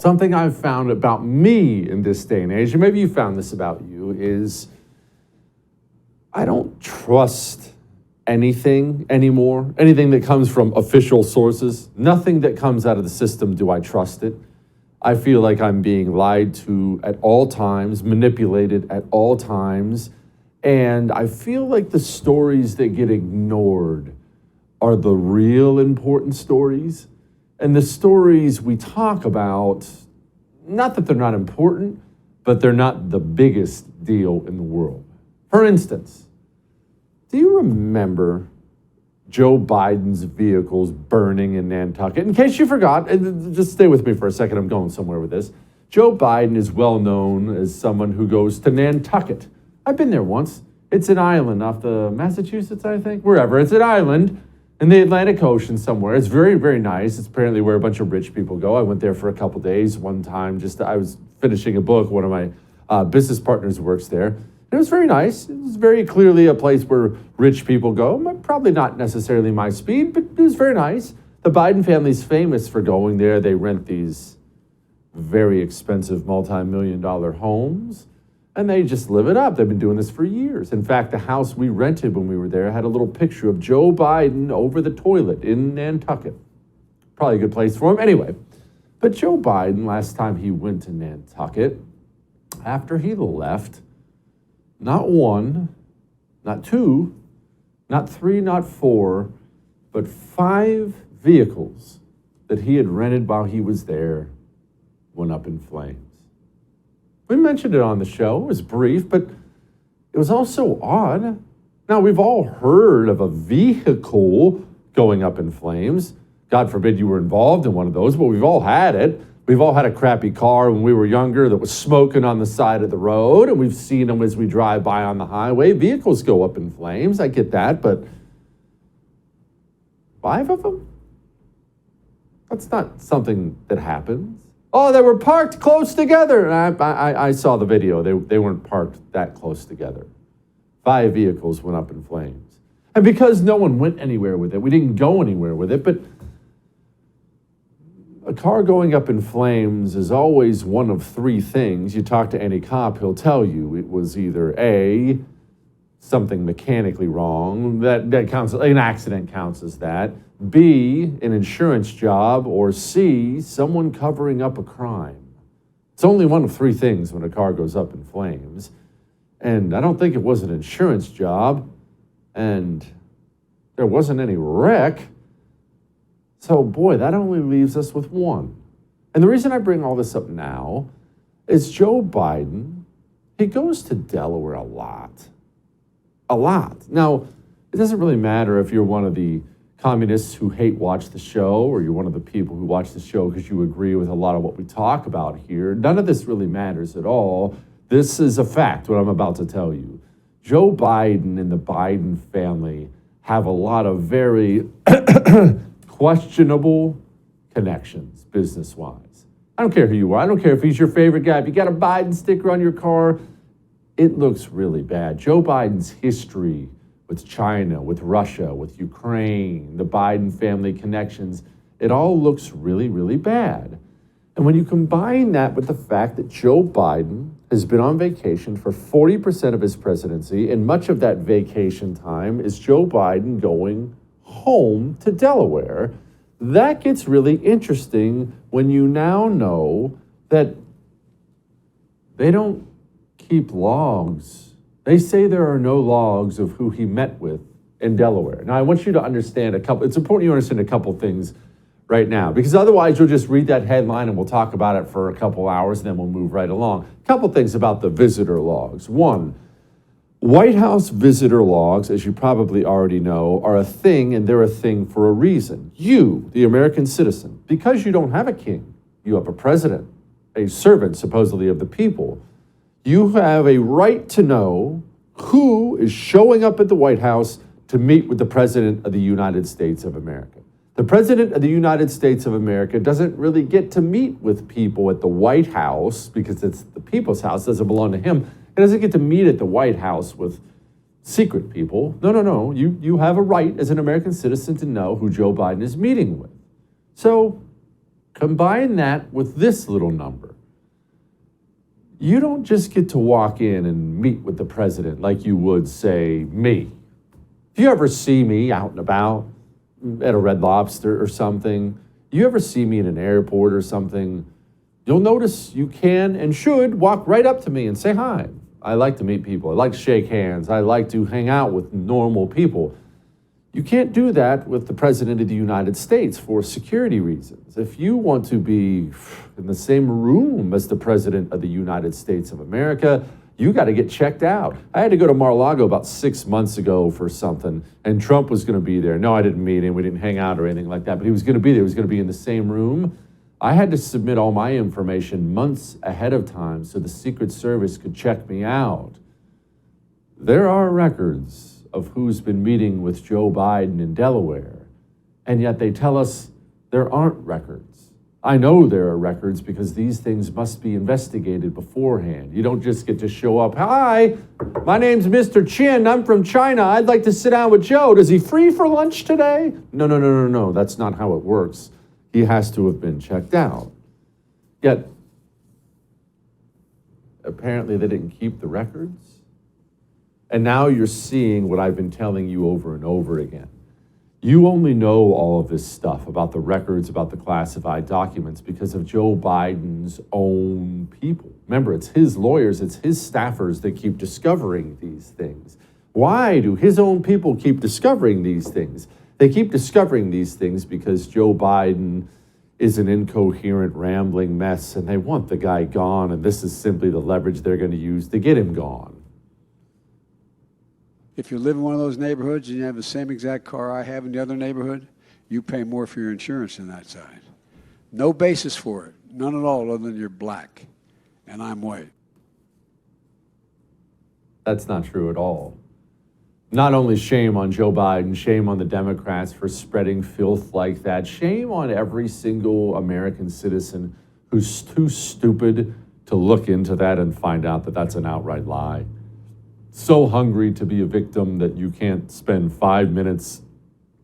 Something I've found about me in this day and age, and maybe you found this about you, is I don't trust anything anymore, anything that comes from official sources. Nothing that comes out of the system do I trust it. I feel like I'm being lied to at all times, manipulated at all times, and I feel like the stories that get ignored are the real important stories. And the stories we talk about, not that they're not important, but they're not the biggest deal in the world. For instance, do you remember Joe Biden's vehicles burning in Nantucket? In case you forgot, and just stay with me for a second, I'm going somewhere with this. Joe Biden is well known as someone who goes to Nantucket. I've been there once. It's an island off the Massachusetts, I think, wherever. It's an island in the Atlantic Ocean somewhere. It's very, very nice. It's apparently where a bunch of rich people go. I went there for a couple days one time. I was finishing a book. One of my business partners works there. It was very nice. It was very clearly a place where rich people go. Probably not necessarily my speed, but it was very nice. The Biden family's famous for going there. They rent these very expensive multi-million-dollar homes, and they just live it up. They've been doing this for years. In fact, the house we rented when we were there had a little picture of Joe Biden over the toilet in Nantucket. Probably a good place for him. Anyway, but Joe Biden, last time he went to Nantucket, after he left, not one, not two, not three, not four, but 5 vehicles that he had rented while he was there went up in flames. We mentioned it on the show. It was brief, but it was also odd. Now, we've all heard of a vehicle going up in flames. God forbid you were involved in one of those, but we've all had it. We've all had a crappy car when we were younger that was smoking on the side of the road, and we've seen them as we drive by on the highway. Vehicles go up in flames. I get that, but 5 of them? That's not something that happens. Oh, they were parked close together. And I saw the video. They weren't parked that close together. 5 vehicles went up in flames. And because no one went anywhere with it, we didn't go anywhere with it, but a car going up in flames is always one of 3 things. You talk to any cop, he'll tell you it was either A, something mechanically wrong, that counts, an accident counts as that, B, an insurance job, or C, someone covering up a crime. It's only one of 3 things when a car goes up in flames. And I don't think it was an insurance job, and there wasn't any wreck. So, boy, that only leaves us with 1. And the reason I bring all this up now is Joe Biden, he goes to Delaware a lot. A lot. Now, it doesn't really matter if you're one of the communists who hate watch the show, or you're one of the people who watch the show because you agree with a lot of what we talk about here. None of this really matters at all. This is a fact, what I'm about to tell you. Joe Biden and the Biden family have a lot of very questionable connections, business-wise. I don't care who you are. I don't care if he's your favorite guy. If you got a Biden sticker on your car, it looks really bad. Joe Biden's history with China, with Russia, with Ukraine, the Biden family connections, it all looks really, really bad. And when you combine that with the fact that Joe Biden has been on vacation for 40% of his presidency, and much of that vacation time is Joe Biden going home to Delaware, that gets really interesting when you now know that they don't keep logs. They say there are no logs of who he met with in Delaware. Now, I want you to understand it's important you understand a couple things right now, because otherwise you'll just read that headline and we'll talk about it for a couple hours and then we'll move right along. A couple things about the visitor logs. 1, White House visitor logs, as you probably already know, are a thing, and they're a thing for a reason. You, the American citizen, because you don't have a king, you have a president, a servant supposedly of the people, you have a right to know who is showing up at the White House to meet with the President of the United States of America. The President of the United States of America doesn't really get to meet with people at the White House because it's the people's house, doesn't belong to him. He doesn't get to meet at the White House with secret people. No. You have a right as an American citizen to know who Joe Biden is meeting with. So Combine that with this little number. You don't just get to walk in and meet with the president like you would, say, me. If you ever see me out and about at a Red Lobster or something, you ever see me in an airport or something, you'll notice you can and should walk right up to me and say hi. I like to meet people. I like to shake hands. I like to hang out with normal people. You can't do that with the President of the United States for security reasons. If you want to be in the same room as the President of the United States of America, you got to get checked out. I had to go to Mar-a-Lago about 6 months ago for something, and Trump was going to be there. No, I didn't meet him. We didn't hang out or anything like that, but he was going to be there. He was going to be in the same room. I had to submit all my information months ahead of time so the Secret Service could check me out. There are records of who's been meeting with Joe Biden in Delaware, and yet they tell us there aren't records. I know there are records because these things must be investigated beforehand. You don't just get to show up, hi, my name's Mr. Chin, I'm from China, I'd like to sit down with Joe. Is he free for lunch today? No, that's not how it works. He has to have been checked out. Yet, apparently they didn't keep the records. And now you're seeing what I've been telling you over and over again. You only know all of this stuff about the records, about the classified documents because of Joe Biden's own people. Remember, it's his lawyers, it's his staffers that keep discovering these things. Why do his own people keep discovering these things? They keep discovering these things because Joe Biden is an incoherent, rambling mess, and they want the guy gone, and this is simply the leverage they're going to use to get him gone. If you live in one of those neighborhoods and you have the same exact car I have in the other neighborhood, you pay more for your insurance than that side. No basis for it, none at all, other than you're black and I'm white. That's not true at all. Not only shame on Joe Biden, shame on the Democrats for spreading filth like that, shame on every single American citizen who's too stupid to look into that and find out that that's an outright lie. So hungry to be a victim that you can't spend 5 minutes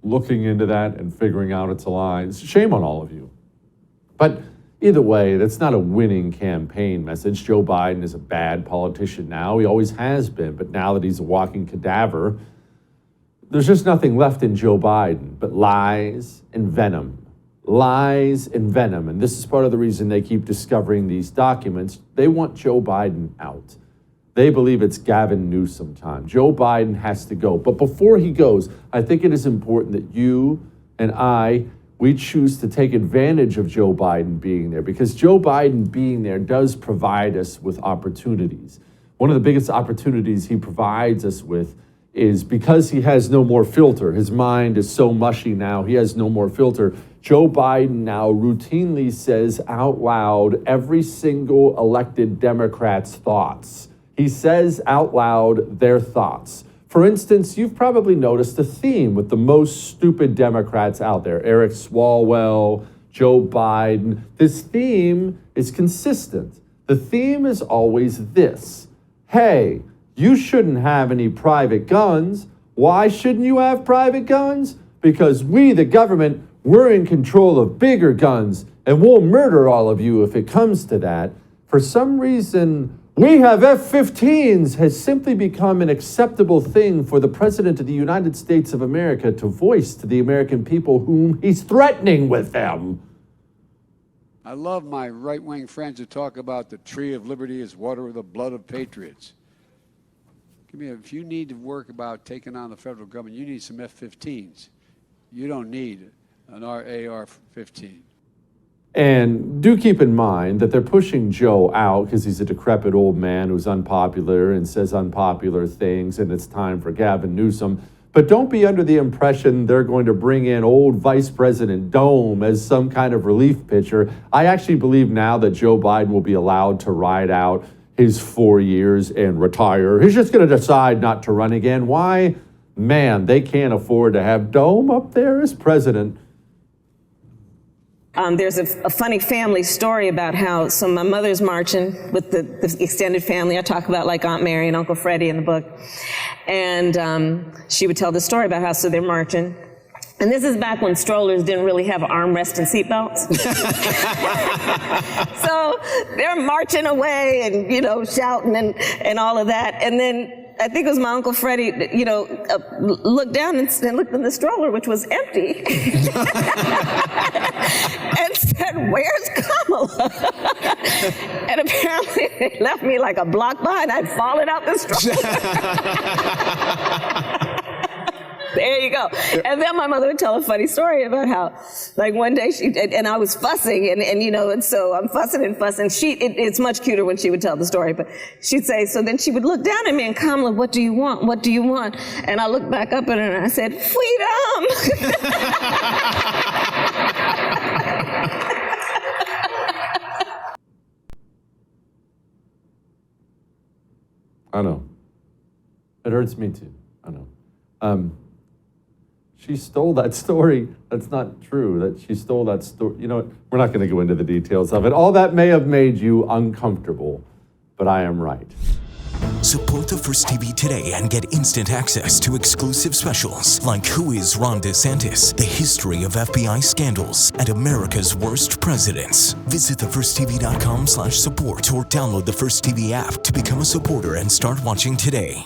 looking into that and figuring out it's a lie. It's shame on all of you. But either way, that's not a winning campaign message. Joe Biden is a bad politician now. He always has been, but now that he's a walking cadaver, there's just nothing left in Joe Biden but lies and venom. Lies and venom. And this is part of the reason they keep discovering these documents. They want Joe Biden out. They believe it's Gavin Newsom time. Joe Biden has to go. But before he goes, I think it is important that you and we choose to take advantage of Joe Biden being there, because Joe Biden being there does provide us with opportunities. One of the biggest opportunities he provides us with is because he has no more filter. His mind is so mushy now, he has no more filter. Joe Biden now routinely says out loud every single elected Democrat's thoughts. He says out loud their thoughts. For instance, you've probably noticed a theme with the most stupid Democrats out there. Eric Swalwell, Joe Biden. This theme is consistent. The theme is always this. Hey, you shouldn't have any private guns. Why shouldn't you have private guns? Because we, the government, we're in control of bigger guns, and we'll murder all of you if it comes to that. For some reason, we have F-15s has simply become an acceptable thing for the President of the United States of America to voice to the American people whom he's threatening with them. I love my right-wing friends who talk about the tree of liberty is water with the blood of patriots. If you need to work about taking on the federal government, you need some F-15s. You don't need an AR-15. And do keep in mind that they're pushing Joe out because he's a decrepit old man who's unpopular and says unpopular things, and it's time for Gavin Newsom. But don't be under the impression they're going to bring in old Vice President Dome as some kind of relief pitcher. I actually believe now that Joe Biden will be allowed to ride out his 4 years and retire. He's just going to decide not to run again. Why? Man, they can't afford to have Dome up there as president. There's a funny family story about how, so my mother's marching with the extended family. I talk about like Aunt Mary and Uncle Freddie in the book. And she would tell the story about how, so they're marching. And this is back when strollers didn't really have armrests and seatbelts. So they're marching away and, shouting and all of that. And then I think it was my Uncle Freddie, looked down and looked in the stroller, which was empty, and said, "Where's Kamala?" And apparently they left me like a block behind. I'd fallen out the stroller. There you go. And then my mother would tell a funny story about how, like, one day and I was fussing, and so I'm fussing and fussing. It's much cuter when she would tell the story, but she'd say, so then she would look down at me and, "Kamala, what do you want? What do you want?" And I looked back up at her and I said, "Freedom." I know. It hurts me too. I know. She stole that story. That's not true. That she stole that story. We're not going to go into the details of it. All that may have made you uncomfortable, but I am right. Support the First TV today and get instant access to exclusive specials like Who is Ron DeSantis, the history of FBI scandals, and America's worst presidents. Visit thefirsttv.com/support or download the First TV app to become a supporter and start watching today.